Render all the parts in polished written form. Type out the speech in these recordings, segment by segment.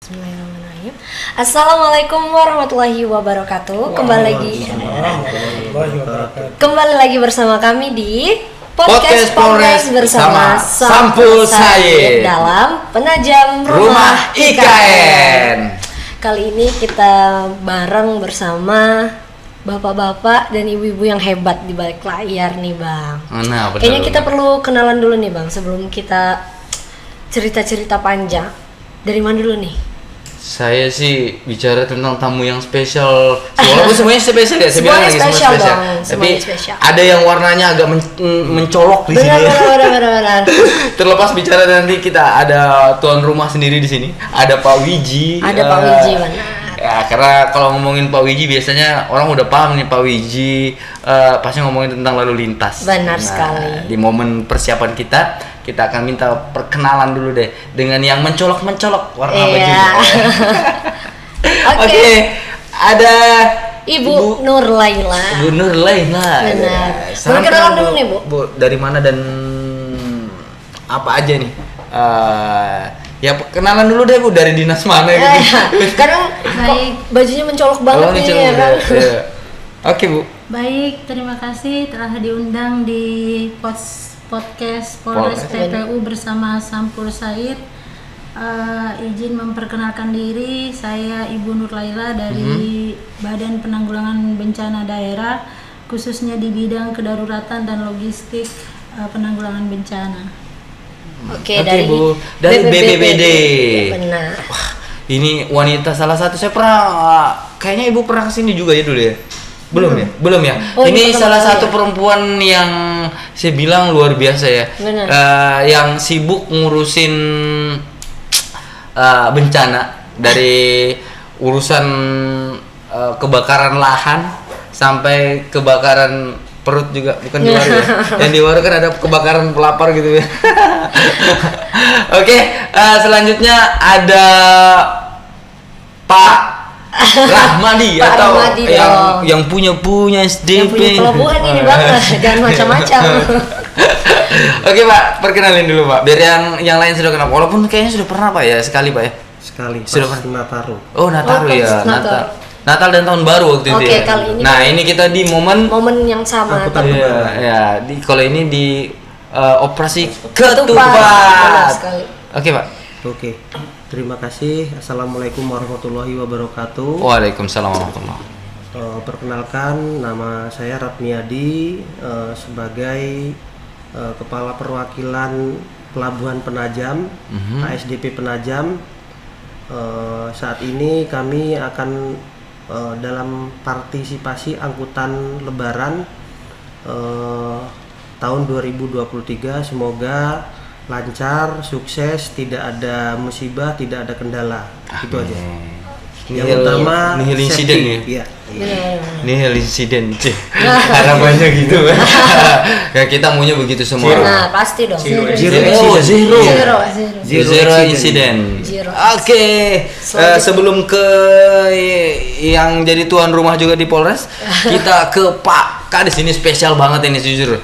Bismillahirrahmanirrahim. Assalamualaikum warahmatullahi wabarakatuh. Kembali lagi bersama kami di Podcast Polres bersama Sampul Said dalam Penajam Rumah IKN. Kali ini kita bareng bersama bapak-bapak dan ibu-ibu yang hebat di balik layar nih, Bang. Nah, kayaknya kita perlu kenalan dulu nih, Bang, sebelum kita cerita-cerita panjang. Dari mana dulu nih? Saya sih bicara tentang tamu yang spesial. Walaupun semuanya spesial ya, saya bilang lagi semua spesial. Tapi ada yang warnanya agak mencolok di sini. Benar. Terlepas bicara nanti kita ada tuan rumah sendiri di sini. Ada Pak Wiji. Pak Wiji, benar. Ya, karena kalau ngomongin Pak Wiji biasanya orang udah paham nih Pak Wiji pasti ngomongin tentang lalu lintas. Benar sekali. Di momen persiapan kita akan minta perkenalan dulu deh dengan yang mencolok-mencolok warna bajunya. Oke. Ada Ibu Nur Laila. Ibu Nur Laila. Benar. Perkenalan dulu nih, Bu. Bu, dari mana dan apa aja nih? Ya kenalan dulu deh Bu, dari dinas mana gitu. Kadang bajunya mencolok banget nih ya kan. Ya. Oke Bu. Baik, terima kasih telah diundang di podcast Polres PPU bersama Sampul Said. Izin memperkenalkan diri, saya Ibu Nur Laila dari Badan Penanggulangan Bencana Daerah, khususnya di bidang kedaruratan dan logistik penanggulangan bencana. Oke, dari Bu, dari BPBD. Benar. Wah, ini wanita salah satu, saya pernah kayaknya Ibu pernah kesini juga ya dulu ya. Belum ya. Oh, ini salah satu perempuan yang saya bilang luar biasa ya. Yang sibuk ngurusin bencana, dari urusan kebakaran lahan sampai kebakaran perut juga, bukan di waru ya. Yang di waru kan ada kebakaran pelapar gitu ya. Oke, selanjutnya ada Pak Rahmadi atau yang punya SDP. Yang punya pelabuhan ini Bang, jangan macam-macam. Oke Pak, perkenalin dulu Pak. Biar yang lain sudah kenal. Walaupun kayaknya sudah pernah Pak ya, sekali Pak ya. Sekali. Sudah pernah Nataru. Oh Nataru ya, Natal dan tahun baru waktu itu ya. Kali ini nah ini kita di momen yang sama. Ya, kalau ini di operasi ketupat. Oke Pak. Oke. Terima kasih. Assalamualaikum warahmatullahi wabarakatuh. Waalaikumsalam warahmatullahi. Perkenalkan, nama saya Ratmiadi, sebagai Kepala Perwakilan Pelabuhan Penajam, ASDP Penajam. Saat ini kami akan dalam partisipasi angkutan Lebaran tahun 2023. Semoga lancar, sukses, tidak ada musibah, tidak ada kendala. Itu aja. Yang utama nihil insiden ya. Nihil insiden. Harapannya gitu. Ya kita maunya begitu semua. Nah, pasti dong. Zero insiden. Oke. Sebelum ke yang jadi tuan rumah juga di Polres, kita ke Pak Kadis. Ini spesial banget ini jujur.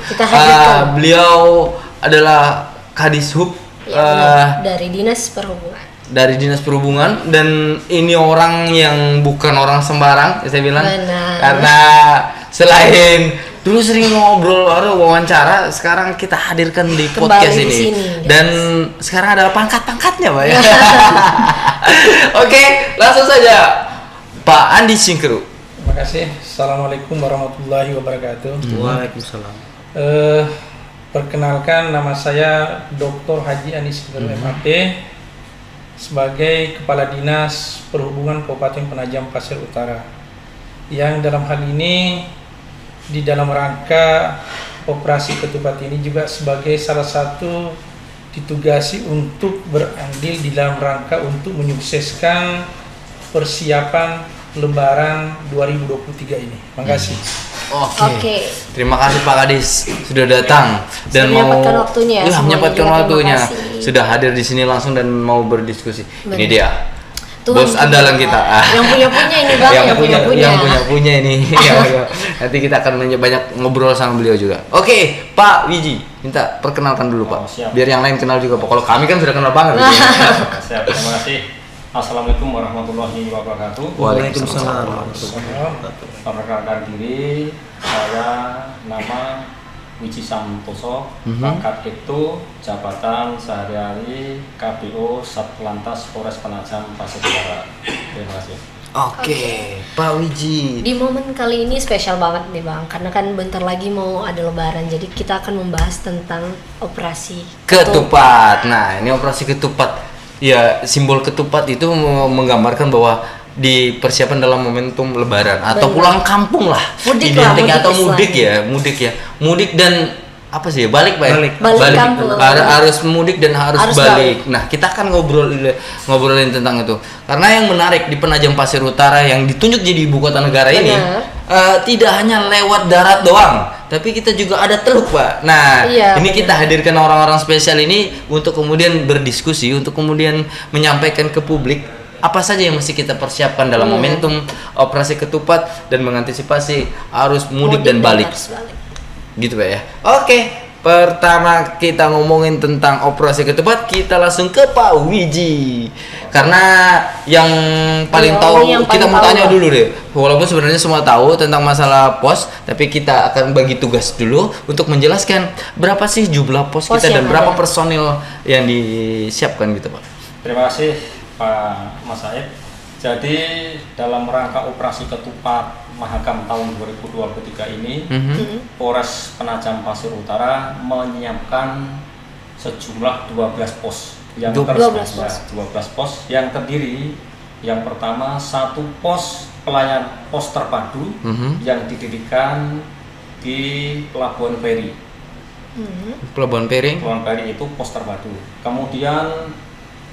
Beliau adalah Kadis Hub dari Dinas Perhubungan. Dan ini orang yang bukan orang sembarang saya bilang. Benar. Karena selain dulu sering ngobrol atau wawancara, sekarang kita hadirkan di podcast ini. Dan sekarang ada pangkat-pangkatnya Pak ya. Oke, langsung saja Pak Andi Singkeru. Terima kasih. Assalamualaikum warahmatullahi wabarakatuh. Waalaikumsalam. Perkenalkan, nama saya Dr. Haji Andi Singkeru MAT, sebagai Kepala Dinas Perhubungan Kabupaten Penajam Pasir Utara, yang dalam hal ini di dalam rangka operasi ketupat ini juga sebagai salah satu ditugasi untuk berandil di dalam rangka untuk menyukseskan persiapan Lebaran 2023 ini. Terima kasih. Oke. Terima kasih Pak Kadis sudah datang dan menyempatkan waktunya. Menyempatkan waktunya. Sudah hadir di sini langsung dan mau berdiskusi. Benar. Ini dia. Tuhan bos andalan kita. Yang punya ini Bang, yang punya ini. Nanti kita akan banyak ngobrol sama beliau juga. Oke, Pak Wiji, minta perkenalkan dulu Pak. Siap. Biar yang lain kenal juga Pak. Kalau kami kan sudah kenal banget. Siap, terima kasih. Assalamualaikum warahmatullahi wabarakatuh. Waalaikumsalam. Perkenalkan diri, saya nama Wiji Santoso. Pangkat itu jabatan sehari-hari KPO Satlantas Polres Penajam Pasir Utara. Terima kasih. Oke, Pak Wiji. Di momen kali ini spesial banget nih Bang, karena kan bentar lagi mau ada lebaran, jadi kita akan membahas tentang operasi Ketupat. Nah, ini operasi ketupat. Ya, simbol ketupat itu menggambarkan bahwa dipersiapkan dalam momentum lebaran atau Benar. pulang kampung lah. Mudik lah, Identik mudik atau istilahnya. mudik dan apa sih ya? Balik, Pak. ya? Balik kampung. Harus mudik dan harus Harus balik. Nah, kita akan ngobrolin tentang itu. Karena yang menarik di Penajam Pasir Utara yang ditunjuk jadi ibu kota negara ini tidak hanya lewat darat doang, tapi kita juga ada teluk, Pak. Nah, Iya, ini kita hadirkan orang-orang spesial ini untuk kemudian berdiskusi, untuk kemudian menyampaikan ke publik apa saja yang mesti kita persiapkan dalam momentum operasi ketupat dan mengantisipasi arus mudik dan balik. harus balik. Gitu, Pak ya. Oke, pertama kita ngomongin tentang operasi ketupat, kita langsung ke Pak Wiji. Karena yang paling Iya, tahu, ini yang kita paling mau tahu tanya lah. dulu deh. Walaupun sebenarnya semua tahu tentang masalah pos, tapi kita akan bagi tugas dulu untuk menjelaskan berapa sih jumlah pos Pos kita dan yang berapa ada. personil yang disiapkan gitu, Pak. Terima kasih Pak Mas Said. Jadi dalam rangka operasi ketupat Mahakam tahun 2023 ini, Polres Penajam Pasir Utara menyiapkan sejumlah 12 pos yang 12 pos. 12 pos yang terdiri yang pertama satu pos pos terpadu yang didirikan di Pelabuhan Peri. Pelabuhan Peri. Pelabuhan Peri itu pos terpadu. Kemudian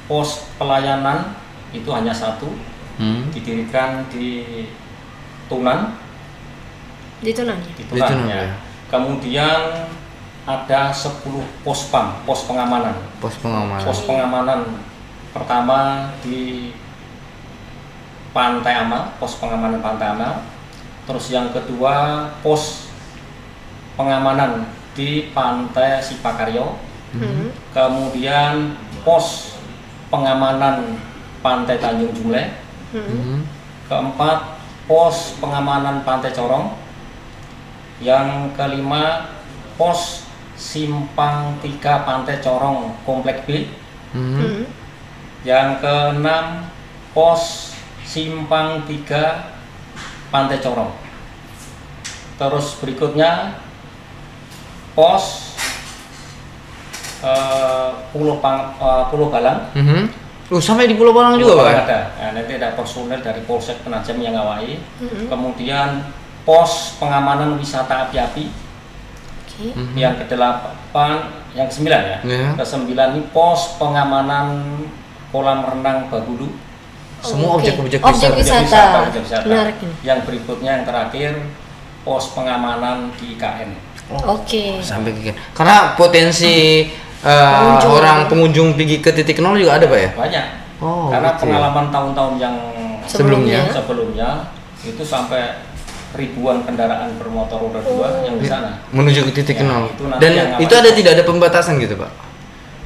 pos pelayanan itu hanya satu, didirikan di Tunan, Di Tunan ya? di Di Tunan, Tunan, ya. ya. Kemudian ada 10 pos PAM, pos pengamanan. Pos pengamanan. Pos pengamanan pertama di Pantai Amal, pos pengamanan Pantai Amal. Terus yang kedua pos pengamanan di Pantai Sipakaryo. Kemudian pos pengamanan Pantai Tanjung Jumleh. Keempat, pos pengamanan Pantai Corong. Yang kelima, pos Simpang 3 Pantai Corong Komplek B. Yang keenam, pos Simpang 3 Pantai Corong. Terus berikutnya pos Pulau Balang. Sampai di Pulau Balang juga, Pak. Ada. Nah, nanti ada personel dari Polsek Penajam yang ngawai. Kemudian pos pengamanan wisata api-api. Oke. Yang kedelapan, yang kesembilan ya. Iya. Kesembilan ini pos pengamanan kolam renang Bagulu. Semua Oke. objek-objek Objek wisata. wisata. Menarik ini. Yang berikutnya yang terakhir pos pengamanan di IKN. Oke. Sampai ke karena potensi orang pengunjung pergi ke titik nol juga ada, Pak ya? Banyak. Oh, Karena gitu ya. pengalaman tahun-tahun yang Sebelumnya. itu sampai ribuan kendaraan bermotor roda 2 yang di sana. Menuju ke titik Ya, nol. itu nanti Dan yang itu awal. tidak ada pembatasan gitu, Pak?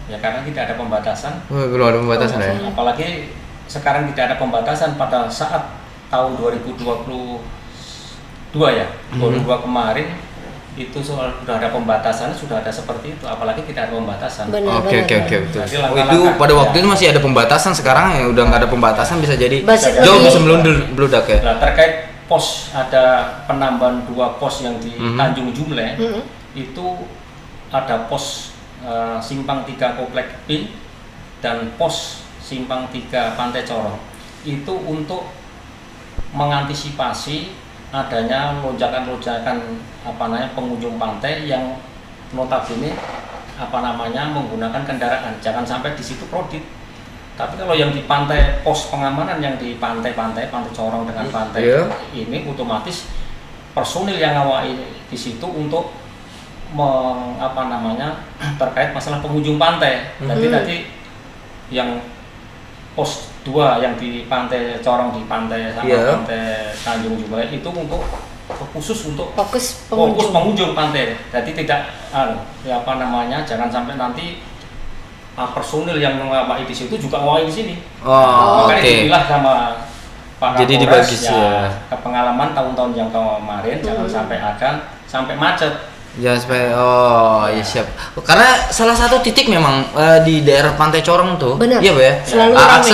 Ya karena tidak ada pembatasan. Oh, belum ada pembatasan ya? Apalagi sekarang tidak ada pembatasan pada saat tahun 2022 ya. 22 kemarin itu sudah ada pembatasan, sudah ada seperti itu, apalagi tidak ada pembatasan. Benar, Oke, benar, betul. Jadi Oh, itu langkah-langkah, pada waktu ya. itu masih ada pembatasan, sekarang ya udah nggak ada pembatasan, bisa jadi Masih jauh lebih- bisa meludak ya. Nah, terkait pos, ada penambahan 2 pos yang di Tanjung Jumleh. Itu ada pos Simpang 3 Komplek B dan pos Simpang 3 Pantai Corong. Itu untuk mengantisipasi adanya lonjakan-lonjakan pengunjung pantai yang notabene menggunakan kendaraan. Jangan sampai di situ kredit. Tapi kalau yang di pantai, pos pengamanan yang di pantai Corong dengan pantai ini otomatis personil yang ngawai di situ untuk terkait masalah pengunjung pantai. Tadi yang pos 2 yang di Pantai Corong di pantai sama Pantai Tanjung Jumleh itu untuk khusus untuk Fokus fokus pengunjung. pengunjung pantai. Jadi tidak jangan sampai nanti personil yang mengawaki di situ juga mengawaki di sini. Oke. Makanya dipilah sama Pak Jadi Kapolres, dibagi ya, ke pengalaman tahun-tahun yang kemarin jangan sampai ada sampai macet. Ya supaya ya siap. Karena salah satu titik memang di daerah Pantai Corong tuh. Benar. Iya, Bu ya. Selalu ramai.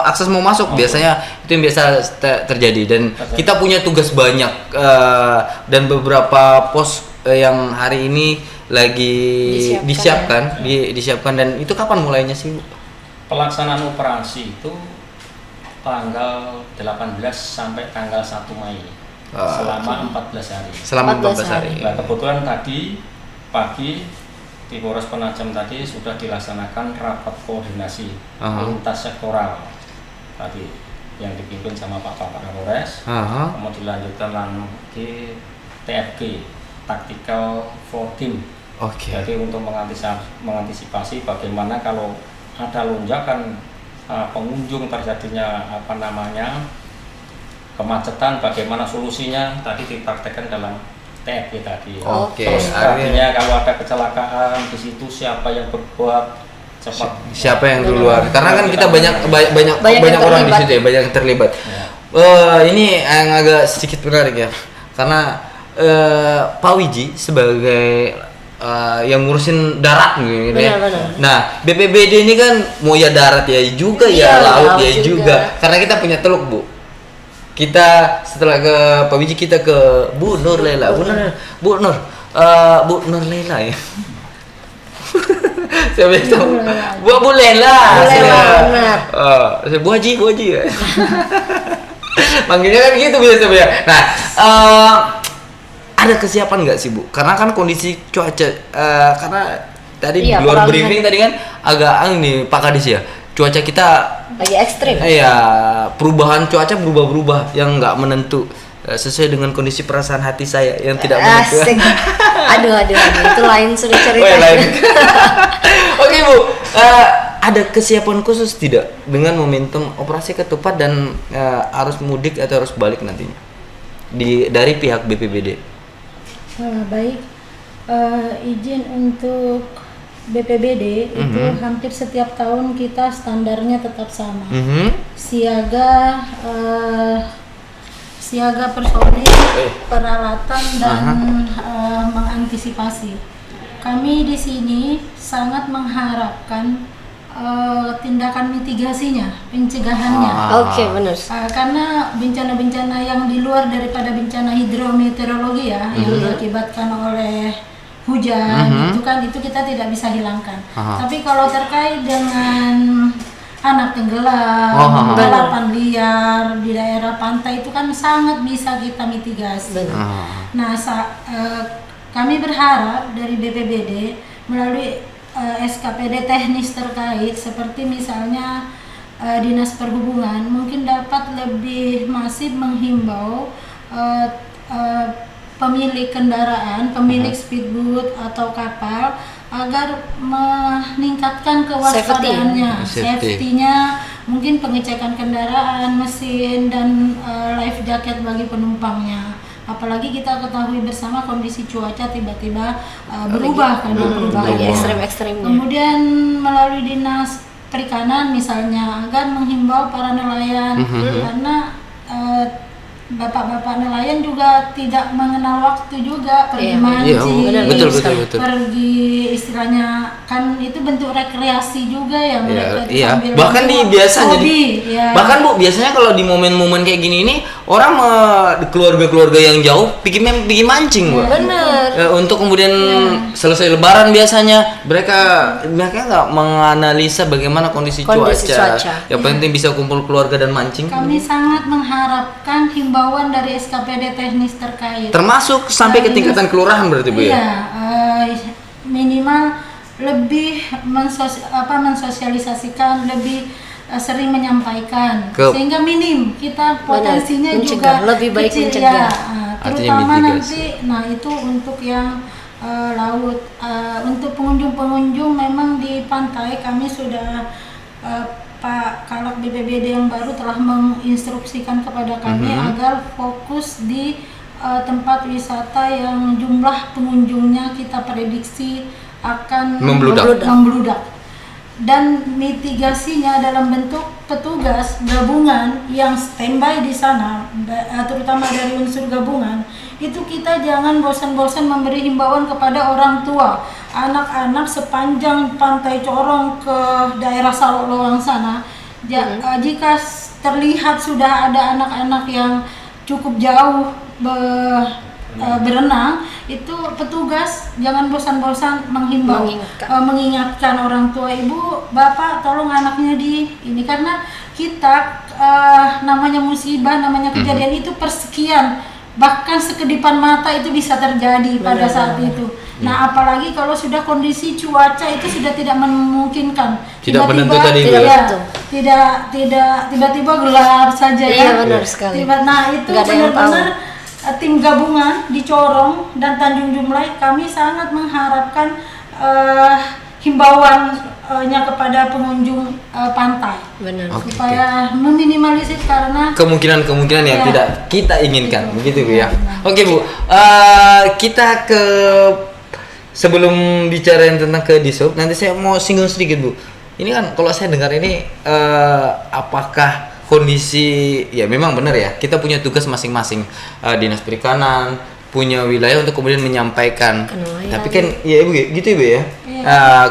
Akses mau masuk biasanya itu yang biasa terjadi dan kita punya tugas banyak dan beberapa pos yang hari ini lagi disiapkan dan itu kapan mulainya sih, Bu? Pelaksanaan operasi itu tanggal 18 sampai tanggal 1 Mei. Selama 14 hari. Selama 14 hari. Nah, kebetulan tadi pagi di Polres Penajam tadi sudah dilaksanakan rapat koordinasi lintas sektoral tadi yang dipimpin sama Pak Kapolres. Kemudian dilanjutkan lagi TFG, Tactical for Team. Jadi untuk mengantisipasi bagaimana kalau ada lonjakan pengunjung terjadinya kemacetan, bagaimana solusinya tadi dipraktekkan dalam TFG tadi. Terus artinya kalau ada kecelakaan di situ siapa yang berbuat cepat, siapa yang duluan? Karena kan kita banyak orang di situ ya, banyak yang terlibat. Ini yang agak sedikit menarik ya, karena Pak Wiji sebagai yang ngurusin darat gitu ya. Nah, BPBD ini kan mau ya darat ya juga ya laut ya juga. Karena kita punya teluk, Bu. Kita setelah ke Pak Wiji kita ke Bu Nur Lela. Bu Nur Lela ya. Saya biasa Bu Lela. Benar. Bu Haji ya. Manggilnya kan gitu biasa ya. Nah, ada kesiapan nggak sih, Bu? Karena kan kondisi cuaca karena tadi di luar briefing tadi kan agak nih Pak Kadis ya. Cuaca kita lagi ekstrim. Iya, perubahan cuaca berubah-berubah yang nggak menentu sesuai dengan kondisi perasaan hati saya yang tidak menentu. Asik. Aduh, itu lain sudah cerita. Oke, Bu, ada kesiapan khusus tidak dengan momentum operasi ketupat dan arus mudik atau arus balik nantinya dari pihak BPBD? Baik, izin untuk BPBD itu hampir setiap tahun kita standarnya tetap sama. Siaga personil, peralatan dan mengantisipasi. Kami di sini sangat mengharapkan tindakan mitigasinya, pencegahannya. Oke, benar. Karena bencana-bencana yang di luar daripada bencana hidrometeorologi ya, yang diakibatkan oleh hujan, itu kita tidak bisa hilangkan. Tapi kalau terkait dengan anak tenggelam, balapan liar di daerah pantai itu kan sangat bisa kita mitigasi. Nah, kami berharap dari BPBD melalui SKPD teknis terkait seperti misalnya Dinas Perhubungan mungkin dapat lebih masif menghimbau pemilik kendaraan, pemilik speedboat atau kapal agar meningkatkan kewaspadaannya, safety-nya, mungkin pengecekan kendaraan, mesin dan life jacket bagi penumpangnya. Apalagi kita ketahui bersama kondisi cuaca tiba-tiba berubah karena perubahan ekstrim-ekstrimnya. Kemudian melalui Dinas Perikanan misalnya agar menghimbau para nelayan karena bapak-bapak nelayan juga tidak mengenal waktu juga pergi mancing, betul. pergi istilahnya kan itu bentuk rekreasi juga ya mereka sambil bahkan biasanya bahkan Bu biasanya kalau di momen-momen kayak gini ini orang keluarga-keluarga yang jauh bikin mancing, Bu. Benar. Untuk kemudian selesai Lebaran biasanya mereka nggak menganalisa bagaimana kondisi cuaca. Yang penting bisa kumpul keluarga dan mancing. Kami sangat mengharapkan himbauan dari SKPD teknis terkait. Termasuk sampai ke tingkatan kelurahan berarti, Bu ya? Iya, minimal lebih mensosialisasikan, lebih sering menyampaikan sehingga minim kita potensinya juga lebih baik kecil mencegah. Terutama nanti itu untuk yang laut, untuk pengunjung memang di pantai kami sudah Pak Kalak BPBD yang baru telah menginstruksikan kepada kami agar fokus di tempat wisata yang jumlah pengunjungnya kita prediksi akan membludak. dan mitigasinya dalam bentuk petugas gabungan yang standby di sana, terutama dari unsur gabungan, itu kita jangan bosan-bosan memberi himbauan kepada orang tua. Anak-anak sepanjang Pantai Corong ke daerah Salok-Lowang sana, jika terlihat sudah ada anak-anak yang cukup jauh berenang, itu petugas jangan bosan-bosan menghimbau, mengingatkan orang tua, ibu, bapak, tolong anaknya ini, karena kita namanya musibah, namanya kejadian itu persekian, bahkan sekedipan mata itu bisa terjadi pada saat itu. Nah, apalagi kalau sudah kondisi cuaca itu sudah tidak memungkinkan, tidak menentu tadi, tidak tiba-tiba gelap saja, iya, benar sekali. Nah, itu benar-benar tim gabungan di Corong dan Tanjung Jumlai, kami sangat mengharapkan himbauannya kepada pengunjung pantai. Benar. Supaya meminimalisir karena kemungkinan yang tidak kita inginkan, begitu Bu ya. Oke Bu, kita ke sebelum bicarain tentang ke Disub, nanti saya mau singgung sedikit Bu. Ini kan kalau saya dengar ini apakah kondisi, ya memang benar ya, kita punya tugas masing-masing, dinas perikanan punya wilayah untuk kemudian menyampaikan, tapi kan ya Ibu gitu Ibu ya,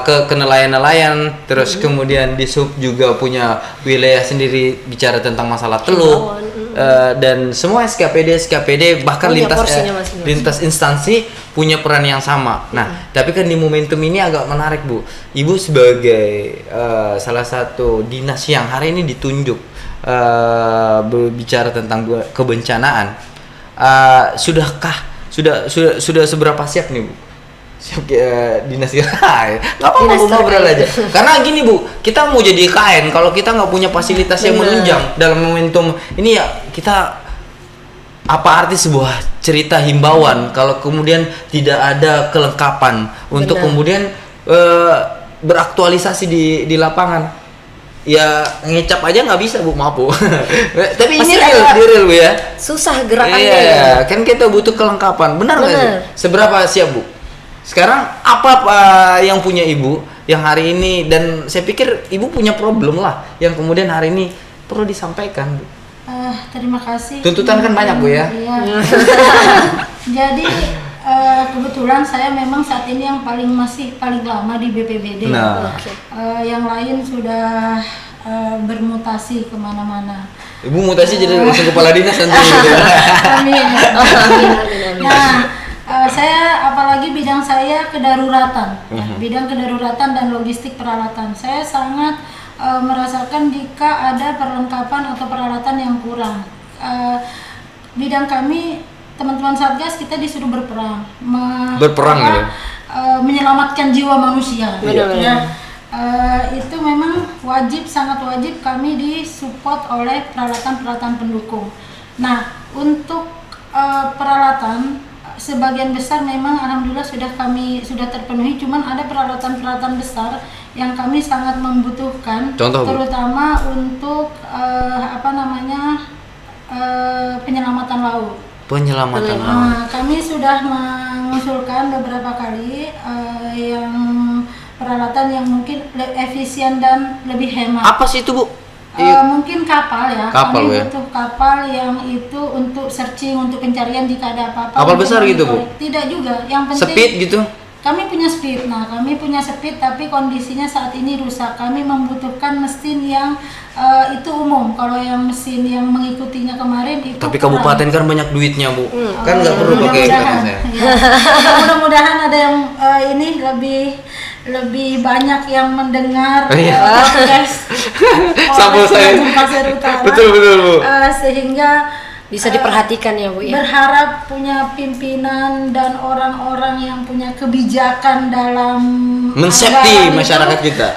ke nelayan-nelayan, terus kemudian Disub juga punya wilayah sendiri bicara tentang masalah teluk, dan semua SKPD bahkan lintas instansi punya peran yang sama. Nah, tapi kan di momentum ini agak menarik Bu, Ibu sebagai salah satu dinas yang hari ini ditunjuk berbicara tentang kebencanaan, sudah seberapa siap nih Bu? Siap dinas ya? Nggak apa-apa Bu, ngobrol aja. Karena gini Bu, kita mau jadi KN, kalau kita nggak punya fasilitas yang menunjang dalam momentum ini, ya kita apa arti sebuah cerita himbauan kalau kemudian tidak ada kelengkapan untuk kemudian beraktualisasi di lapangan. Ya ngecap aja nggak bisa Bu, maaf Bu. Tapi ini real Bu ya. Susah gerakannya. Iya, kan kita butuh kelengkapan. Benar nggak sih? Seberapa siap Bu? Sekarang apa yang punya Ibu yang hari ini, dan saya pikir Ibu punya problem lah yang kemudian hari ini perlu disampaikan Bu. Terima kasih. Tuntutan kan banyak Bu ya. Iya. Jadi kebetulan saya memang saat ini yang masih paling lama di BPBD. Nah. Yang lain sudah bermutasi kemana-mana. Ibu mutasi jadi langsung kepala dinas nanti gitu. Amin. Nah, saya apalagi bidang saya kedaruratan, bidang kedaruratan dan logistik peralatan. Saya sangat merasakan jika ada perlengkapan atau peralatan yang kurang. Bidang kami, teman-teman Satgas, kita disuruh berperang, menyelamatkan jiwa manusia. Itu memang wajib, sangat wajib kami disupport oleh peralatan-peralatan pendukung. Nah, untuk peralatan sebagian besar memang alhamdulillah sudah terpenuhi, cuman ada peralatan-peralatan besar yang kami sangat membutuhkan. Contoh, terutama untuk penyelamatan laut. Penyelamatan laut. Kami sudah mengusulkan beberapa kali yang peralatan yang mungkin efisien dan lebih hemat. Apa sih itu Bu? Mungkin kapal ya. Kapal, kami butuh kapal yang itu untuk searching, untuk pencarian jika ada apa-apa. Kapal besar gitu Bu? Tidak juga. Yang penting speed gitu? Kami punya speed. Nah, kami punya speed tapi kondisinya saat ini rusak. Kami membutuhkan mesin yang itu umum. Kalau yang mesin yang mengikutinya kemarin itu. Tapi kabupaten kan banyak duitnya Bu. Kan nggak perlu pakai saya. Mudah-mudahan ada yang ini lebih banyak yang mendengar podcast Sampul Sayit Pasir Utara. Betul Bu. Sehingga bisa diperhatikan ya Bu ya. Berharap punya pimpinan dan orang-orang yang punya kebijakan dalam men-safety masyarakat kita,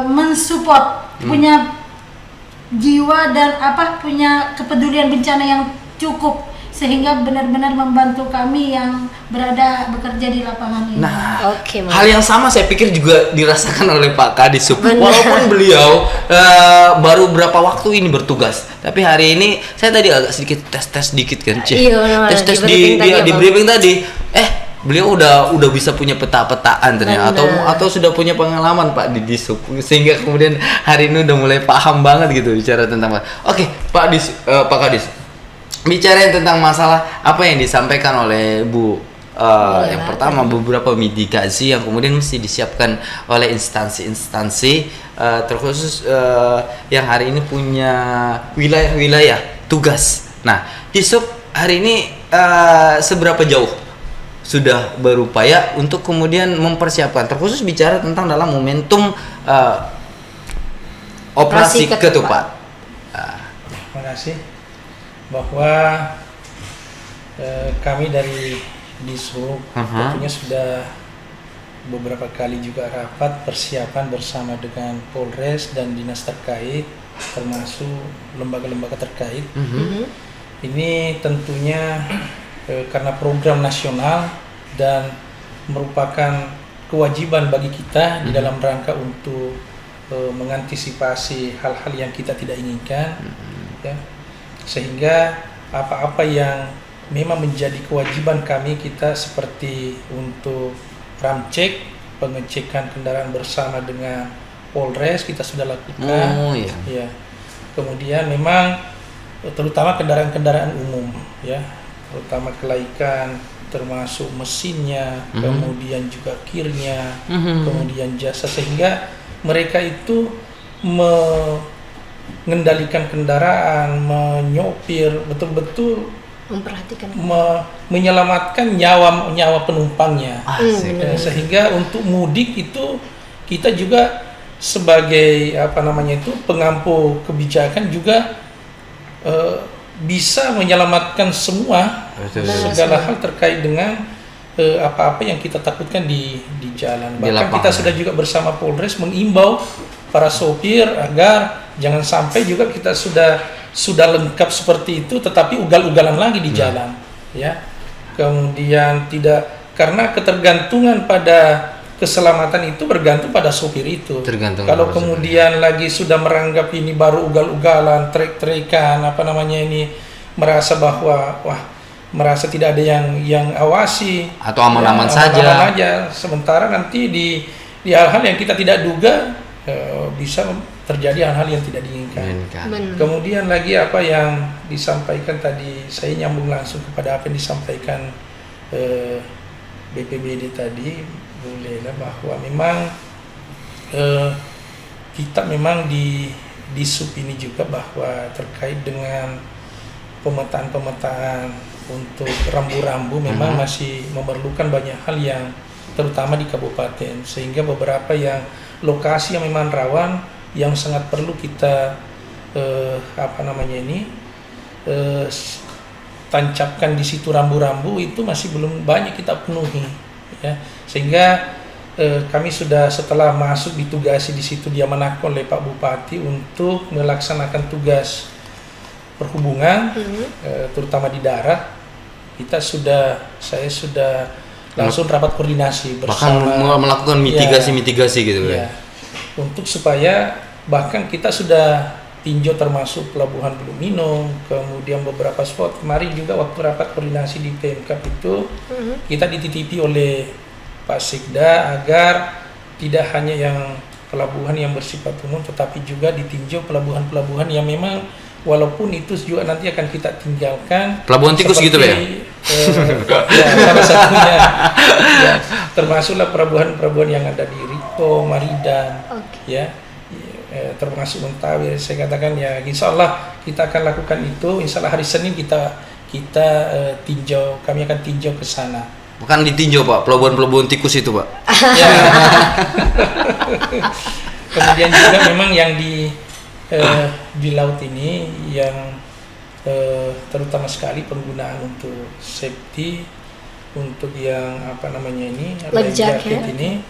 mensupport, punya jiwa dan punya kepedulian bencana yang cukup sehingga benar-benar membantu kami yang bekerja di lapangan ini. Nah, hal yang sama saya pikir juga dirasakan oleh Pak Kadisub. Walaupun beliau baru berapa waktu ini bertugas, tapi hari ini saya tadi agak sedikit tes sedikit kan, tes di briefing tadi. beliau udah bisa punya peta-petaan ternyata atau sudah punya pengalaman Pak di Dishub sehingga kemudian hari ini udah mulai paham banget gitu bicara tentang Oke, Pak Kadis. Bicarain tentang masalah apa yang disampaikan oleh Bu. Yang pertama beberapa mitigasi yang kemudian mesti disiapkan oleh instansi-instansi terkhusus yang hari ini punya wilayah-wilayah tugas. Nah, Dishub hari ini seberapa jauh sudah berupaya untuk kemudian mempersiapkan terkhusus bicara tentang dalam momentum operasi ketupat. Terima kasih bahwa kami dari Dishub tentunya sudah beberapa kali juga rapat persiapan bersama dengan Polres dan dinas terkait termasuk lembaga-lembaga terkait. Ini tentunya karena program nasional dan merupakan kewajiban bagi kita di dalam rangka untuk mengantisipasi hal-hal yang kita tidak inginkan, ya. Sehingga apa-apa yang memang menjadi kewajiban kami kita seperti untuk ramcek, pengecekan kendaraan bersama dengan Polres kita sudah lakukan, ya. Kemudian memang terutama kendaraan-kendaraan umum, ya. Terutama kelaikan termasuk mesinnya, kemudian juga kirnya, kemudian jasa sehingga mereka itu mengendalikan kendaraan, menyopir betul-betul memperhatikan menyelamatkan nyawa penumpangnya. Sehingga untuk mudik itu kita juga sebagai pengampu kebijakan juga bisa menyelamatkan segala hal terkait dengan apa-apa yang kita takutkan di jalan. Bahkan kita sudah juga bersama Polres mengimbau para sopir agar jangan sampai juga kita sudah lengkap seperti itu tetapi ugal-ugalan lagi di jalan, ya. Kemudian karena ketergantungan pada keselamatan itu bergantung pada sopir itu. Kalau kemudian lagi sudah meranggap ini baru ugal-ugalan, trek-trekan, merasa bahwa merasa tidak ada yang awasi atau aman-aman saja. Sementara nanti di hal-hal yang kita tidak duga bisa terjadi hal-hal yang tidak diinginkan. Kemudian lagi apa yang disampaikan tadi, saya nyambung langsung kepada apa yang disampaikan BPBD tadi, Bu Lela, bahwa memang kita memang di sub ini juga bahwa terkait dengan pemetaan untuk rambu-rambu memang masih memerlukan banyak hal yang terutama di kabupaten, sehingga beberapa yang lokasi yang memang rawan yang sangat perlu kita tancapkan di situ rambu-rambu itu masih belum banyak kita penuhi, ya. Sehingga kami sudah setelah masuk ditugasi di situ diamanahkan oleh Pak Bupati untuk melaksanakan tugas perhubungan, terutama di darat. Saya sudah langsung rapat koordinasi bersama, bahkan melakukan mitigasi gitu ya, untuk supaya bahkan kita sudah tinjau termasuk pelabuhan Belum Minum, kemudian beberapa spot. Kemarin juga waktu rapat koordinasi di Pemkab itu kita dititipi oleh Pak Sekda agar tidak hanya yang pelabuhan yang bersifat umum tetapi juga ditinjau pelabuhan-pelabuhan yang memang walaupun itu juga nanti akan kita tinggalkan. Pelabuhan tikus gitu ya? Ya, salah satunya. Ya, termasuklah pelabuhan-pelabuhan yang ada di Riko, Maridan, ya, termasuk Mentawai. Saya katakan ya, insya Allah kita akan lakukan itu. Insya Allah hari Senin kita tinjau, kami akan tinjau ke sana. Bukan ditinjau Pak, pelabuhan-pelabuhan tikus itu Pak. Ya. Kemudian juga memang yang di laut ini yang terutama sekali penggunaan untuk safety, untuk yang life jacket ini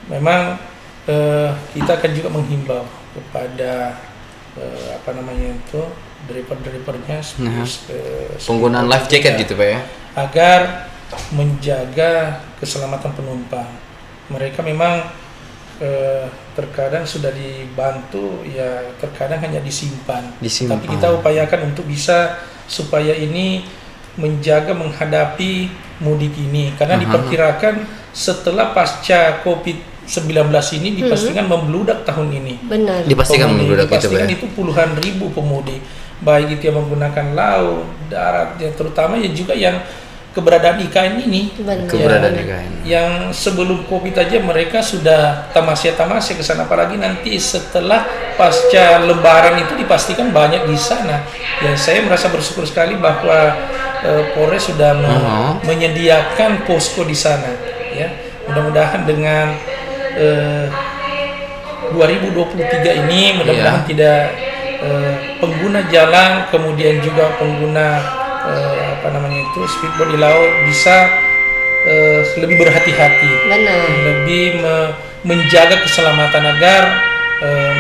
memang kita akan juga menghimbau kepada driver-drivernya penggunaan life jacket gitu Pak ya, agar menjaga keselamatan penumpang. Mereka memang terkadang sudah dibantu, ya terkadang hanya disimpan. Tapi kita upayakan untuk bisa supaya ini menjaga menghadapi mudik ini karena diperkirakan setelah pasca COVID-19 ini dipastikan membludak tahun ini. Benar. Dipastikan membludak itu, dipastikan Pak. itu puluhan ribu pemudik, baik itu yang menggunakan laut, darat, ya terutama ya juga yang keberadaan IKN ini. Benar. Keberadaan IKN. Yang sebelum COVID aja mereka sudah tamasya ke sana, apalagi nanti setelah pasca Lebaran itu dipastikan banyak di sana. Ya saya merasa bersyukur sekali bahwa Polres sudah menyediakan posko di sana. Ya mudah-mudahan dengan 2023 ini mudah-mudahan tidak pengguna jalan kemudian juga pengguna speedboat di laut bisa lebih berhati-hati, lebih menjaga keselamatan agar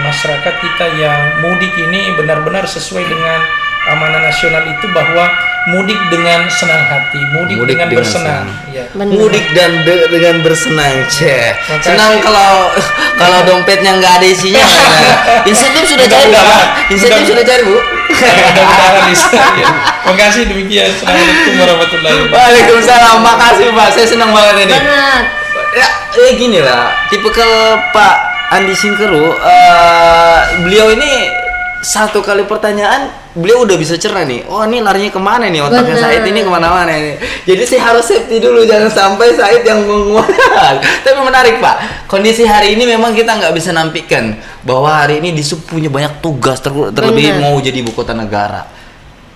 masyarakat kita yang mudik ini benar-benar sesuai dengan amanah nasional itu, bahwa mudik dengan senang hati, mudik dengan bersenang. Ya. Mudik dengan bersenang, senang kalau dompetnya nggak ada isinya. Insentif sudah cair nggak, Pak? Insentif sudah cair, Bu? Mudah-mudahan bisa. Ya. Terima kasih, demikian. Assalamualaikum warahmatullahi wabarakatuh. Waalaikumsalam, makasih Pak. Saya senang banget ini. Benar. Ya, gini lah, tipe ke Pak Andi Singkeru, beliau ini satu kali pertanyaan beliau udah bisa cerna nih. Oh, ini larinya kemana nih otaknya Said ini, kemana-mana nih. Jadi saya harus safety dulu, jangan sampai Said yang menguat. Tapi menarik Pak, kondisi hari ini memang kita nggak bisa nampikkan bahwa hari ini Disub punya banyak tugas, terlebih mau jadi ibu kota negara.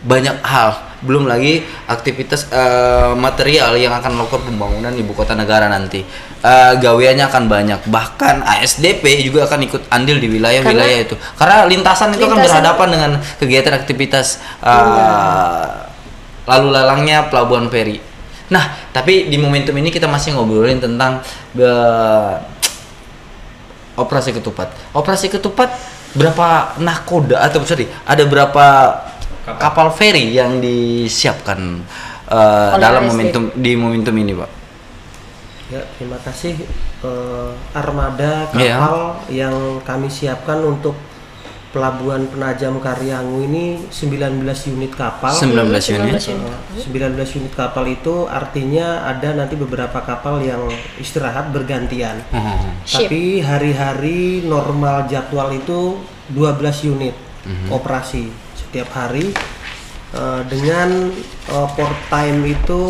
Banyak hal, belum lagi aktivitas material yang akan melakukan pembangunan ibu kota negara nanti. Gaweannya akan banyak, bahkan ASDP juga akan ikut andil di wilayah-wilayah itu. Karena lintasan itu kan berhadapan dengan kegiatan aktivitas lalu lalangnya pelabuhan feri. Nah, tapi di momentum ini kita masih ngobrolin tentang operasi ketupat. Operasi ketupat berapa nahkoda atau ada berapa kapal feri yang disiapkan dalam momentum ini, Pak? Ya, terima kasih. Armada kapal yang kami siapkan untuk Pelabuhan Penajam Karyangu ini 19 unit kapal. 19 unit. 19 unit kapal itu artinya ada nanti beberapa kapal yang istirahat bergantian. Tapi hari-hari normal jadwal itu 12 unit operasi setiap hari, dengan port time itu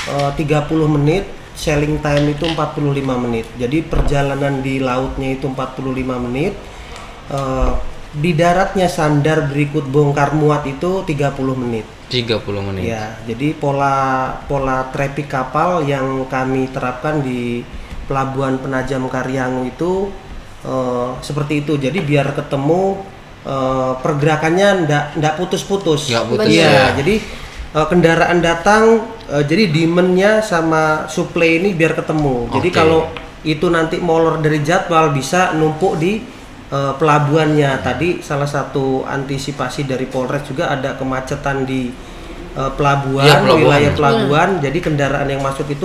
30 menit, sailing time itu 45 menit. Jadi perjalanan di lautnya itu 45 menit. Di daratnya sandar berikut bongkar muat itu 30 menit. 30 menit. Ya, jadi pola traffic kapal yang kami terapkan di Pelabuhan Penajam Karyangu itu seperti itu. Jadi biar ketemu pergerakannya ndak putus-putus. Ya. Jadi kendaraan datang, jadi demand-nya sama supply ini biar ketemu. Jadi kalau itu nanti molor dari jadwal bisa numpuk di pelabuhannya. Tadi salah satu antisipasi dari Polres juga ada kemacetan di pelabuhan. Wilayah pelabuhan. Jadi kendaraan yang masuk itu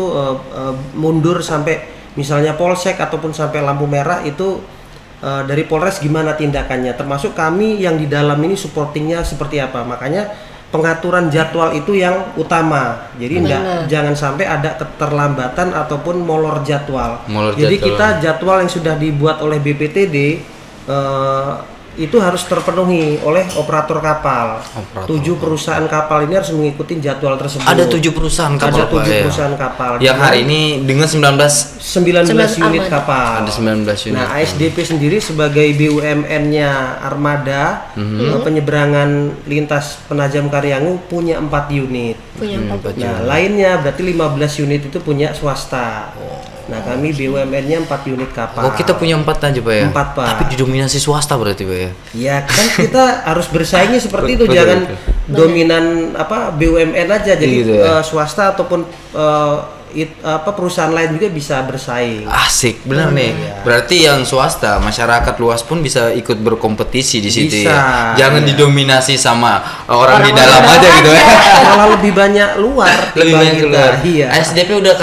mundur sampai misalnya Polsek ataupun sampai lampu merah itu. Dari Polres gimana tindakannya, termasuk kami yang di dalam ini supportingnya seperti apa. Makanya pengaturan jadwal itu yang utama. Jadi jangan sampai ada keterlambatan ataupun molor jadwal. Jadi kita jadwal yang sudah dibuat oleh BPTD itu harus terpenuhi oleh operator kapal. 7 perusahaan kapal ini harus mengikuti jadwal tersebut. Ada 7 perusahaan kapal. Ada 7 perusahaan kapal. Yang hari ini dengan 19 unit kapal. Ada 19 unit. Nah, ASDP sendiri sebagai BUMN-nya Armada penyeberangan lintas Penajam Karyangu punya 4 unit. Nah, lainnya berarti 15 unit itu punya swasta. Nah, kami BUMN-nya 4 unit kapal. Oh, kita punya 4 aja, Pak ya? 4, Pak. Tapi didominasi swasta berarti, Pak ya? Ya, kan kita harus bersaingnya seperti itu. Jangan dominan BUMN aja. Jadi gitu ya? swasta ataupun perusahaan lain juga bisa bersaing. Asik, benar nih. Berarti yang swasta, masyarakat luas pun bisa ikut berkompetisi di situ ya. Jangan didominasi sama orang di dalam aja gitu ya. malah lebih banyak luar. Lebih banyak kita. keluar. Iya. SDP udah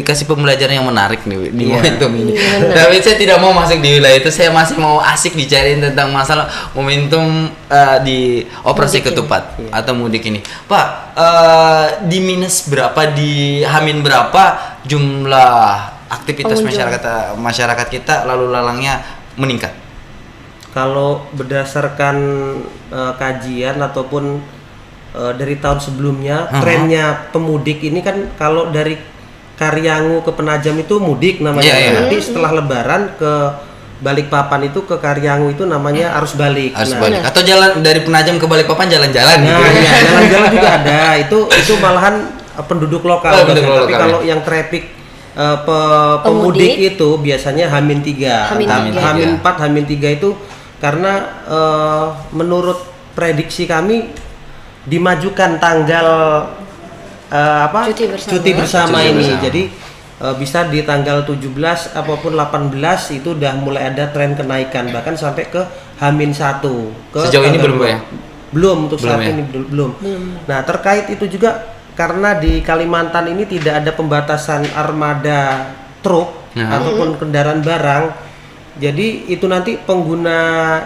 kasih pembelajaran yang menarik nih di Iya. momentum ini. Tapi saya tidak mau masuk di wilayah itu. Saya masih mau asik bicarain tentang masalah momentum di operasi Mudik ketupat ini. atau mudik ini. Pak, di minus berapa, di Hamin berapa jumlah aktivitas Pengunjung. masyarakat kita lalu lalangnya meningkat? Kalau berdasarkan kajian ataupun dari tahun sebelumnya, trennya pemudik ini kan kalau dari Karyangu ke Penajam itu mudik namanya. Iya, iya. Nanti setelah Lebaran ke Balikpapan itu ke Karyangu itu namanya arus balik. Harus Nah, balik. Atau jalan dari Penajam ke Balikpapan jalan-jalan gitu. Nah, iya, jalan-jalan juga ada. Itu malahan penduduk lokal. Oh, penduduk Tapi lokal, kalau yang traffic pemudik itu biasanya Hamin 3, Hamin tiga. Hamin 4, Hamin 3 itu karena menurut prediksi kami dimajukan tanggal Cuti bersama. cuti Cuti ini. bersama. Jadi bisa di tanggal 17 apapun 18 itu udah mulai ada tren kenaikan bahkan sampai ke Hamin 1 ke Sejauh ini tanggal belum, Pak, ya? Belum untuk Belum, saat ya? ini belum. Nah, terkait itu juga karena di Kalimantan ini tidak ada pembatasan armada truk Nah. ataupun kendaraan barang. Jadi itu nanti pengguna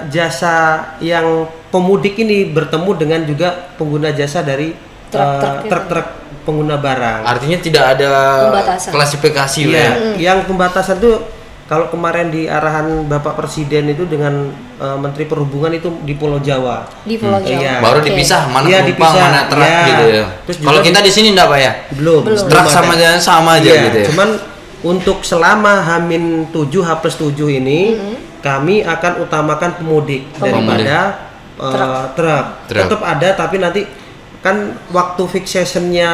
jasa yang pemudik ini bertemu dengan juga pengguna jasa dari truk-truk pengguna barang. Artinya tidak ada Pembatasan. klasifikasi Iya, ya. yang pembatasan tuh kalau kemarin di arahan Bapak Presiden itu dengan Menteri Perhubungan itu di Pulau Jawa. Di Pulau Jawa. Iya. Baru Oke. dipisah mana Iya, penumpang dipisah. mana truk Iya. gitu ya. Terus Kalau juga kita di sini enggak, Pak ya? Belum. Truk sama ada. jalan sama aja Iya, gitu ya. Cuman untuk selama Hamin 7 H+7 ini kami akan utamakan pemudik daripada truk. Truk. Tetap ada tapi nanti kan waktu fixationnya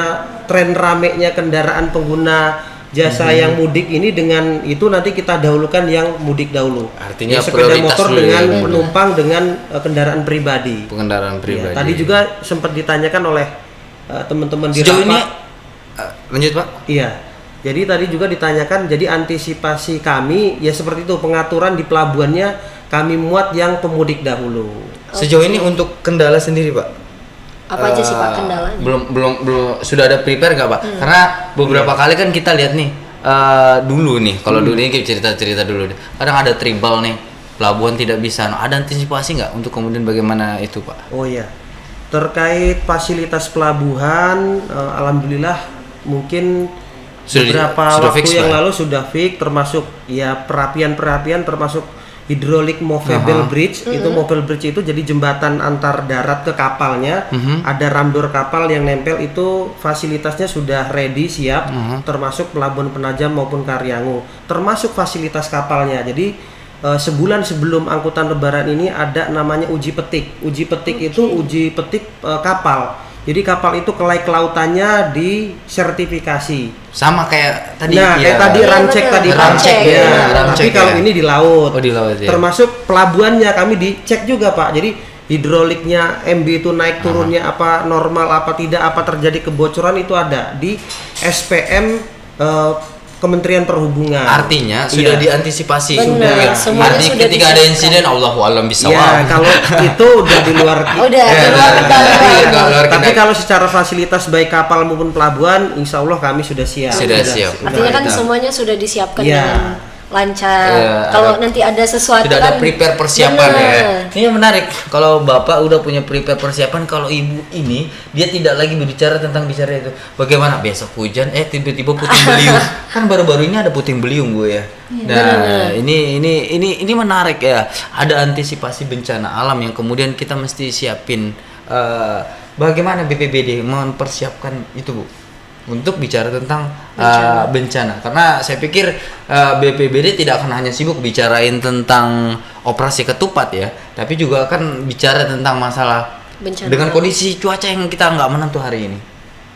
tren ramenya kendaraan pengguna jasa yang mudik ini dengan itu nanti kita dahulukan yang mudik dahulu. Artinya Jadi sepeda prioritas motor dulu dengan ya. penumpang dengan kendaraan pribadi. Pengendaraan Ya, pribadi. tadi juga sempat ditanyakan oleh teman-teman di sejauh rapat. ini lanjut, Pak. Iya. Jadi tadi juga ditanyakan, jadi antisipasi kami ya seperti itu, pengaturan di pelabuhannya kami muat yang pemudik dahulu. Sejauh ini untuk kendala sendiri, Pak. Apa aja sih Pak kendalanya? Belum sudah ada prepare nggak, Pak? Karena beberapa kali kan kita lihat nih dulu nih, kalau dulu ini kita cerita dulu deh. Kadang ada tribal nih, pelabuhan tidak bisa. Nah, ada antisipasi nggak untuk kemudian bagaimana itu, Pak? Oh iya. Terkait fasilitas pelabuhan, alhamdulillah mungkin beberapa sudah waktu fix, yang Pak? lalu sudah fix, termasuk ya perapian termasuk hydraulic movable bridge. Itu movable bridge itu jadi jembatan antar darat ke kapalnya. Ada ramdor kapal yang nempel, itu fasilitasnya sudah ready siap, termasuk Pelabuhan Penajam maupun Karyangu, termasuk fasilitas kapalnya. Jadi sebulan sebelum angkutan lebaran ini ada namanya uji petik. Uji petik itu uji petik kapal. Jadi kapal itu kelautannya disertifikasi. Sama kayak tadi. Nah, kayak tadi Iya, ramcek benar. tadi Pak. Ramcek, Ya, ya, ramcek, tapi kalau ya. ini di laut. Oh, di laut, ya. Termasuk pelabuhannya kami dicek juga Pak. Jadi hidroliknya MB itu naik turunnya apa normal apa tidak, apa terjadi kebocoran itu ada di SPM Kementerian Perhubungan. Artinya sudah Iya. diantisipasi. Benar, Sudah. semuanya Artinya sudah ketika ada disiapkan. insiden, Allahu a'lam Ya, bishawab. kalau itu udah di luar Udah, di luar kendali. luar Tapi kendali. kalau secara fasilitas baik kapal maupun pelabuhan, insya Allah kami sudah siap. Sudah siap. Artinya kan Nah. semuanya sudah disiapkan Iya. dengan lancar. Iya, Kalau ada- nanti ada sesuatu Sudah ada kan prepare persiapan ya. benar. Ini menarik. Kalau Bapak udah punya prepare persiapan, kalau Ibu ini dia tidak lagi berbicara tentang bicara itu. Bagaimana besok hujan tiba-tiba puting beliung. Kan baru-baru ini ada puting beliung gue ya. Nah, ini menarik ya. Ada antisipasi bencana alam yang kemudian kita mesti siapin. Bagaimana BPBD mempersiapkan itu, Bu? Untuk bicara tentang bencana. Karena saya pikir BPBD tidak akan hanya sibuk bicarain tentang operasi ketupat ya, tapi juga akan bicara tentang masalah Bencana. dengan kondisi cuaca yang kita nggak menentu hari ini.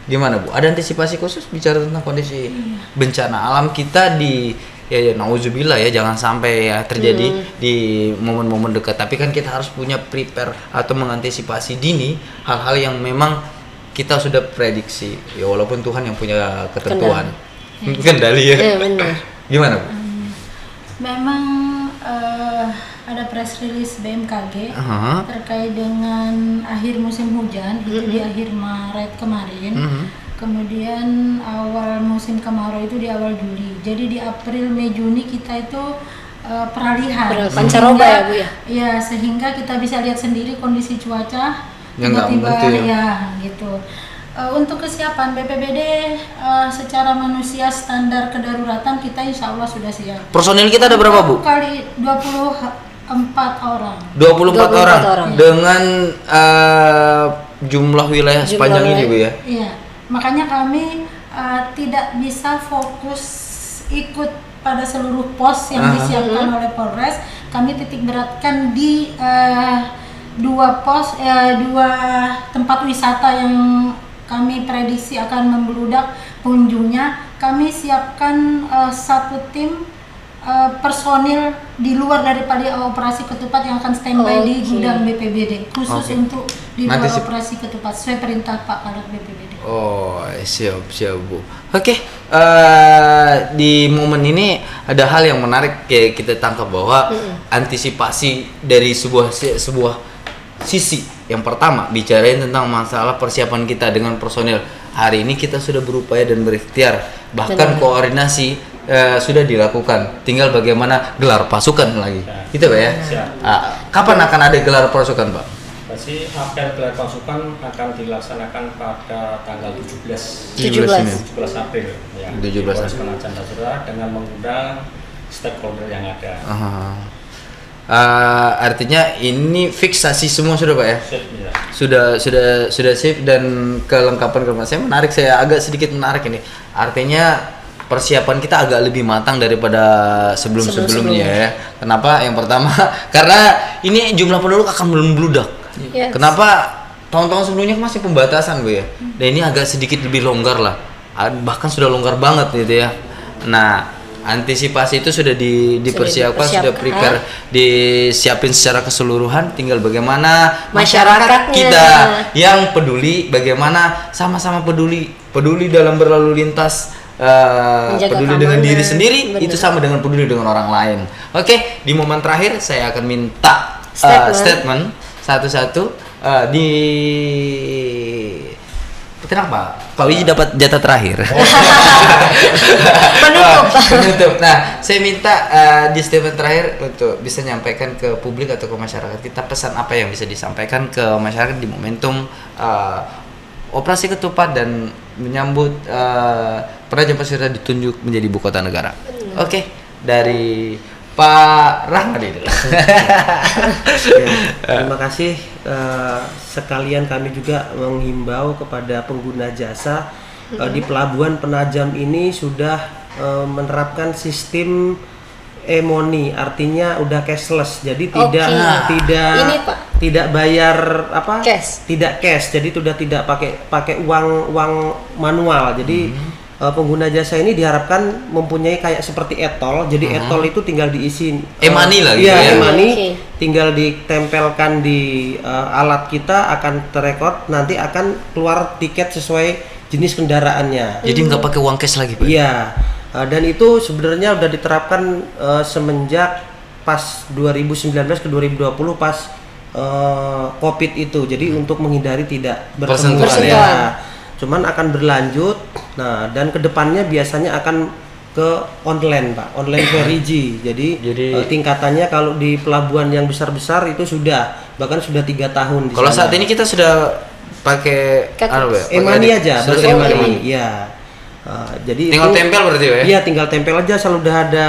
Gimana, Bu? Ada antisipasi khusus bicara tentang kondisi bencana alam kita di ya nauzubillah ya, jangan sampai ya terjadi di momen-momen dekat. Tapi kan kita harus punya prepare atau mengantisipasi dini hal-hal yang memang kita sudah prediksi ya, walaupun Tuhan yang punya ketentuan kendali ya. Iya, benar. Gimana, Bu? Memang ada press release BMKG terkait dengan akhir musim hujan itu di akhir Maret kemarin. Kemudian awal musim kemarau itu di awal Juli. Jadi di April, Mei, Juni kita itu peralihan. Pancaroba ya Bu ya? Iya, sehingga kita bisa lihat sendiri kondisi cuaca Yang nggak tiba-tiba menentu ya? ya gitu. Untuk kesiapan BPBD secara manusia standar kedaruratan kita insya Allah sudah siap. Personil kita ada berapa Bu? Kali 24 orang. 24 orang. orang. Dengan jumlah wilayah sepanjang ini Bu ya? Iya, makanya kami tidak bisa fokus ikut pada seluruh pos yang disiapkan oleh Polres. Kami titik beratkan di dua tempat wisata yang kami prediksi akan membludak pengunjungnya. Kami siapkan satu tim personil di luar daripada operasi ketupat yang akan standby di gudang BPBD khusus untuk di luar operasi ketupat sesuai perintah Pak Kadek BPBD. Oh, siap Bu. Oke, di momen ini ada hal yang menarik kayak kita tangkap bahwa antisipasi dari sebuah sisi. Yang pertama, bicarain tentang masalah persiapan kita dengan personil. Hari ini kita sudah berupaya dan berikhtiar, bahkan koordinasi sudah dilakukan. Tinggal bagaimana gelar pasukan lagi, gitu Pak ya. Kapan akan ada gelar pasukan Pak? Pasti apel gelar pasukan akan dilaksanakan pada tanggal 17 April ya. 17 di Polres April. Penajam Pasir dengan mengundang stakeholder yang ada. Artinya ini fiksasi semua sudah Pak ya? Sip, ya. Sudah sip dan kelengkapan saya menarik, saya agak sedikit menarik ini. Artinya persiapan kita agak lebih matang daripada sebelumnya ya. Kenapa? Yang pertama karena ini jumlah penduduk akan membludak. Yes. Kenapa? Tahun-tahun sebelumnya masih pembatasan Bu ya. Dan ini agak sedikit lebih longgar lah. Bahkan sudah longgar banget gitu ya. Nah, antisipasi itu sudah dipersiapkan, sudah prepare, disiapin secara keseluruhan. Tinggal bagaimana masyarakat kita yang peduli, bagaimana sama-sama peduli dalam berlalu lintas, peduli dengan diri sendiri. Itu sama dengan peduli dengan orang lain. Oke, di momen terakhir saya akan minta statement satu-satu. Kenapa? Pak Wiji dapat jatah terakhir. Penutup. Nah, saya minta di statement terakhir untuk bisa menyampaikan ke publik atau ke masyarakat kita pesan apa yang bisa disampaikan ke masyarakat di momentum operasi ketupat dan menyambut Penajam Pasir ditunjuk menjadi ibu kota negara. Oke, dari Pak Rahmadi. Terima kasih. Sekalian kami juga menghimbau kepada pengguna jasa di Pelabuhan Penajam ini sudah menerapkan sistem e-money, artinya udah cashless. Jadi tidak bayar tidak cash. Jadi sudah tidak pakai uang manual. Jadi pengguna jasa ini diharapkan mempunyai kayak seperti e-tol. Jadi e-tol itu tinggal diisi e-money lah gitu ya. E-money tinggal ditempelkan di alat kita, akan terekod, nanti akan keluar tiket sesuai jenis kendaraannya. Jadi nggak pakai uang cash lagi Pak? Iya. Dan itu sebenarnya udah diterapkan semenjak pas 2019 ke 2020 pas COVID itu. Jadi untuk menghindari tidak bersentuhan ya. Cuman akan berlanjut. Nah, dan kedepannya biasanya akan ke online Pak, online ferry. Jadi tingkatannya kalau di pelabuhan yang besar-besar itu bahkan sudah 3 tahun. Kalau saat ini kita sudah pakai e-money aja, baru e-money. Iya. Jadi tinggal tempel berarti ya? Iya, tinggal tempel aja, selalu udah ada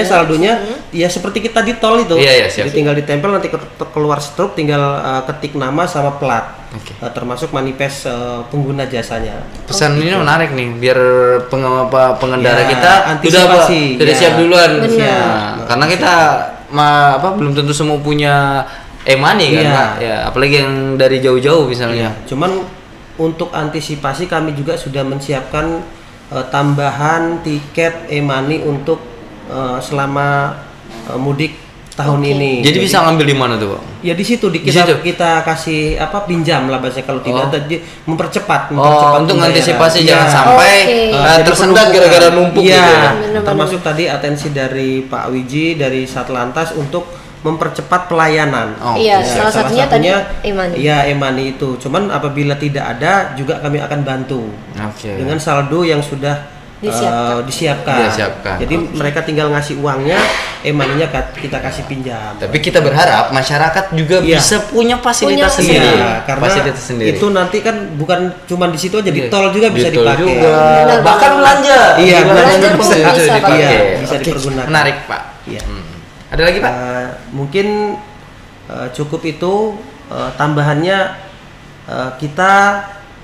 saldonya. Ya seperti kita di tol itu. Iya, siap. Jadi tinggal ditempel, nanti keluar struk, tinggal ketik nama sama plat. Termasuk manifest pengguna jasanya. Pesan ini menarik nih, biar pengendara kita antisipasi sudah siap duluan. Karena kita belum tentu semua punya e-money kan Pak. Ya, apalagi yang dari jauh-jauh misalnya. Cuman untuk antisipasi kami juga sudah menyiapkan tambahan tiket e-money untuk selama mudik tahun ini. Jadi bisa ngambil di mana tuh Pak? Ya di situ kita kasih pinjam lah bahasa kalau tidak mempercepat untuk antisipasi jangan sampai tersendat gara-gara numpuk gitu ya. Termasuk tadi atensi dari Pak Wiji dari Satlantas untuk mempercepat pelayanan. Iya, salah satunya tadi e-money. Iya, e-money itu. Cuman apabila tidak ada juga kami akan bantu. Dengan saldo yang sudah disiapkan. Jadi mereka tinggal ngasih uangnya, e-money-nya kita kasih pinjam. Tapi kita berharap masyarakat juga bisa punya fasilitas sendiri. Karena fasilitas sendiri. Itu nanti kan bukan cuma di situ aja, di tol juga bisa dipakai. Bahkan belanja. Iya, belanja pun bisa dipakai. Bisa dipergunakan. Menarik, Pak. Iya. Ada lagi, Pak? Mungkin cukup itu. Tambahannya kita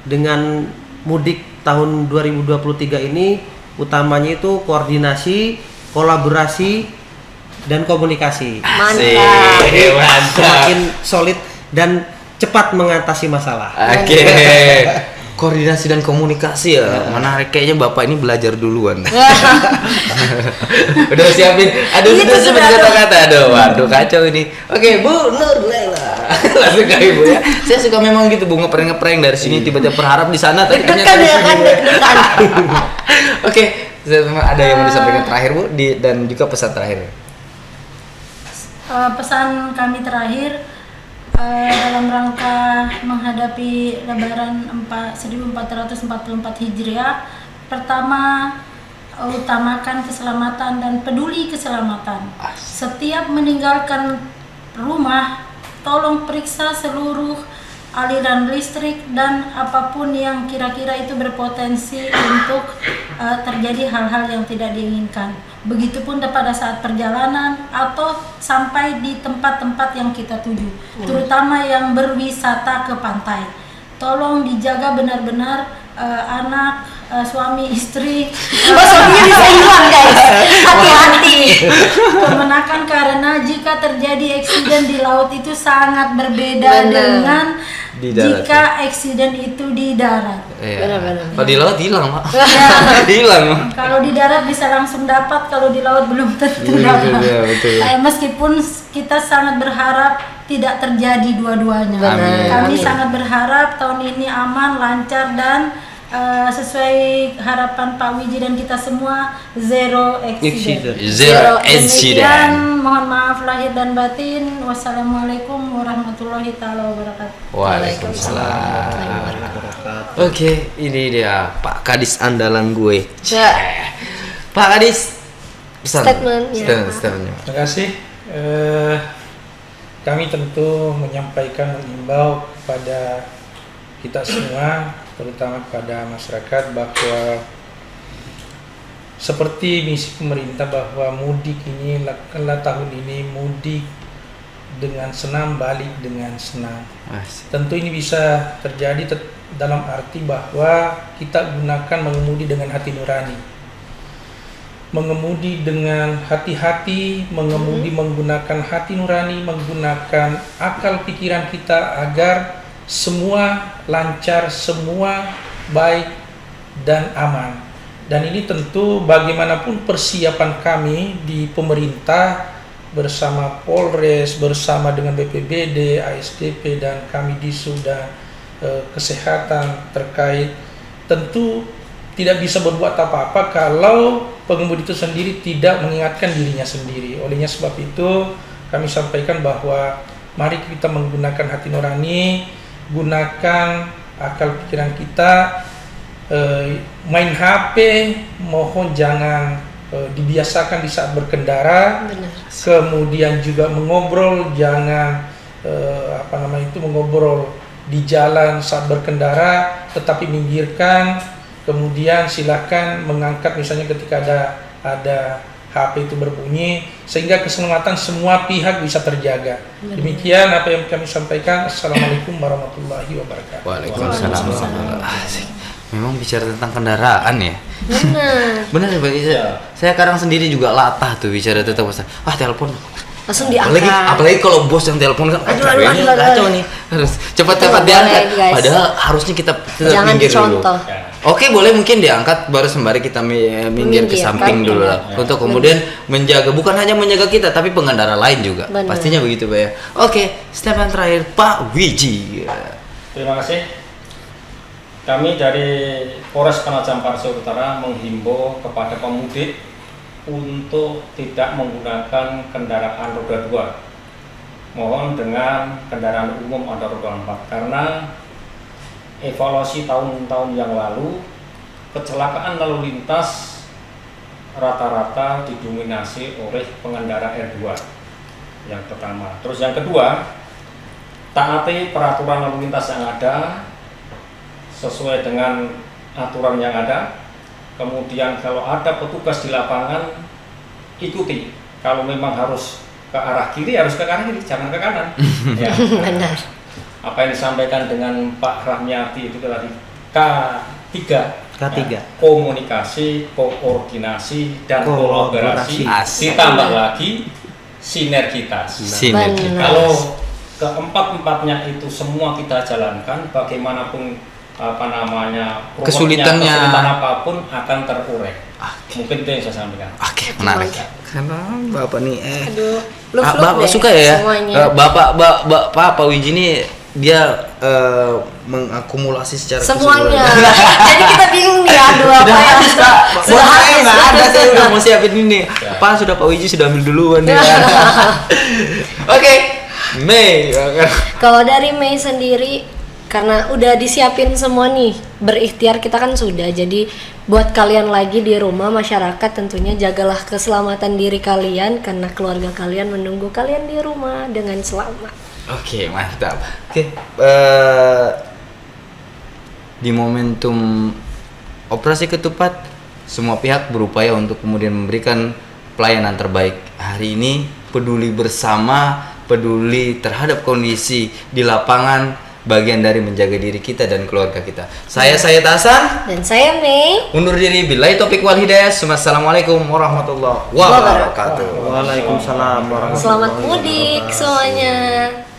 dengan mudik tahun 2023 ini utamanya itu koordinasi, kolaborasi, dan komunikasi. Mantap. Semakin solid dan cepat mengatasi masalah. Oke. Koordinasi dan komunikasi ya. Menarik, kayaknya Bapak ini belajar duluan. Udah siapin. Aduh, sudah kata-kata. Waduh, kacau ini. Oke, Bu Nur Laila. Langsung ke Ibu ya. Saya suka memang gitu, Bu, ngeprank dari sini tiba-tiba berharap di sana tapi deg-degan ya kan, deg-degan. Oke, ada yang mau disampaikan terakhir, Bu, dan juga pesan terakhir. Pesan kami terakhir dalam rangka menghadapi Lebaran 1444 Hijriah, pertama utamakan keselamatan dan peduli keselamatan. Setiap meninggalkan rumah, tolong periksa seluruh aliran listrik dan apapun yang kira-kira itu berpotensi untuk terjadi hal-hal yang tidak diinginkan. Begitupun pada saat perjalanan atau sampai di tempat-tempat yang kita tuju, terutama yang berwisata ke pantai. Tolong dijaga benar-benar anak, suami, istri. Suaminya bisa hilang, guys. Hati-hati. Kemenakan karena jika terjadi eksiden di laut itu sangat berbeda dengan jika eksiden itu di darat. Benar-benar. Kalau di laut hilang, Pak. Hilang. Kalau di darat bisa langsung dapat, kalau di laut belum tentu dapat. Meskipun kita sangat berharap tidak terjadi dua-duanya. Kami sangat berharap tahun ini aman, lancar dan sesuai harapan Pak Wiji dan kita semua zero accident. Demikian, mohon maaf lahir dan batin. Wassalamualaikum warahmatullahi taala wabarakatuh. Waalaikumsalam. Oke, ini dia Pak Kadis andalan gue. Pak Kadis, statementnya. Terima kasih. Kami tentu menyampaikan, mengimbau kepada kita semua, terutama kepada masyarakat, bahwa seperti misi pemerintah bahwa mudik ini tahun ini mudik dengan senang, balik dengan senang. Tentu ini bisa terjadi dalam arti bahwa kita gunakan mengemudi dengan hati nurani, mengemudi dengan hati-hati, mengemudi menggunakan hati nurani, menggunakan akal pikiran kita agar semua lancar, semua baik dan aman. Dan ini tentu bagaimanapun persiapan kami di pemerintah bersama Polres, bersama dengan BPBD, ASDP dan kami di Suda kesehatan terkait, tentu tidak bisa berbuat apa-apa kalau pengemudi itu sendiri tidak mengingatkan dirinya sendiri. Olehnya sebab itu kami sampaikan bahwa mari kita menggunakan hati nurani, gunakan akal pikiran kita. Main HP mohon jangan dibiasakan di saat berkendara. Benar. Kemudian juga mengobrol jangan mengobrol di jalan saat berkendara, tetapi minggirkan. Kemudian silakan mengangkat misalnya ketika ada HP itu berbunyi sehingga keselamatan semua pihak bisa terjaga. Demikian apa yang kami sampaikan. Assalamualaikum warahmatullahi wabarakatuh. Waalaikumsalam. Memang bicara tentang kendaraan ya. Benar ya, Pak. Saya kadang sendiri juga latah tuh bicara tentang telepon langsung diangkat. Apalagi kalau bos yang telepon kan, kacau nih, harus cepat-cepat diangkat. Padahal harusnya kita jangan minggir dulu. Oke, boleh mungkin diangkat baru sembari kita minggir ke samping dulu lah, untuk kemudian menjaga, bukan hanya menjaga kita tapi pengendara lain juga. Pastinya begitu, Pak ya. Oke, statement terakhir Pak Wiji. Terima kasih. Kami dari Polres Penajam Pasir Utara menghimbau kepada pemudik untuk tidak menggunakan kendaraan roda 2 mohon dengan kendaraan umum atau roda 4, karena evaluasi tahun-tahun yang lalu kecelakaan lalu lintas rata-rata didominasi oleh pengendara R2 yang pertama. Terus yang kedua, taati peraturan lalu lintas yang ada sesuai dengan aturan yang ada. Kemudian kalau ada petugas di lapangan, ikuti. Kalau memang harus ke arah kiri, harus ke arah kiri, jangan ke kanan. Ya. Benar. Apa yang disampaikan dengan Pak Rahmiati itu tadi K3. Ya, komunikasi, koordinasi, dan kolaborasi. Ditambah lagi sinergitas. Kalau keempat-empatnya itu semua kita jalankan, bagaimanapun kesulitan apapun akan terurai. Mungkin itu yang saya sampaikan. Oke, menarik. Karena Bapak nih Bapak suka ya. Pak Wiji ini dia mengakumulasi secara semuanya. Jadi kita bingung nih, aduh apa ya. Sudah habis. Saya udah mau siapin ini. Pak Pak Wiji sudah ambil duluan nih. Oke. Mei. Kalau dari Mei sendiri, karena udah disiapin semua nih, berikhtiar kita kan sudah. Jadi buat kalian lagi di rumah, masyarakat tentunya jagalah keselamatan diri kalian, karena keluarga kalian menunggu kalian di rumah dengan selamat. Oke, mantap. Oke, di momentum operasi ketupat, semua pihak berupaya untuk kemudian memberikan pelayanan terbaik. Hari ini peduli bersama, peduli terhadap kondisi di lapangan, bagian dari menjaga diri kita dan keluarga kita. Saya Hasan dan saya Mei. Undur diri, billahi taufiq wal hidayah. Assalamualaikum warahmatullahi wabarakatuh. Waalaikumsalam warahmatullahi wabarakatuh. Selamat mudik semuanya.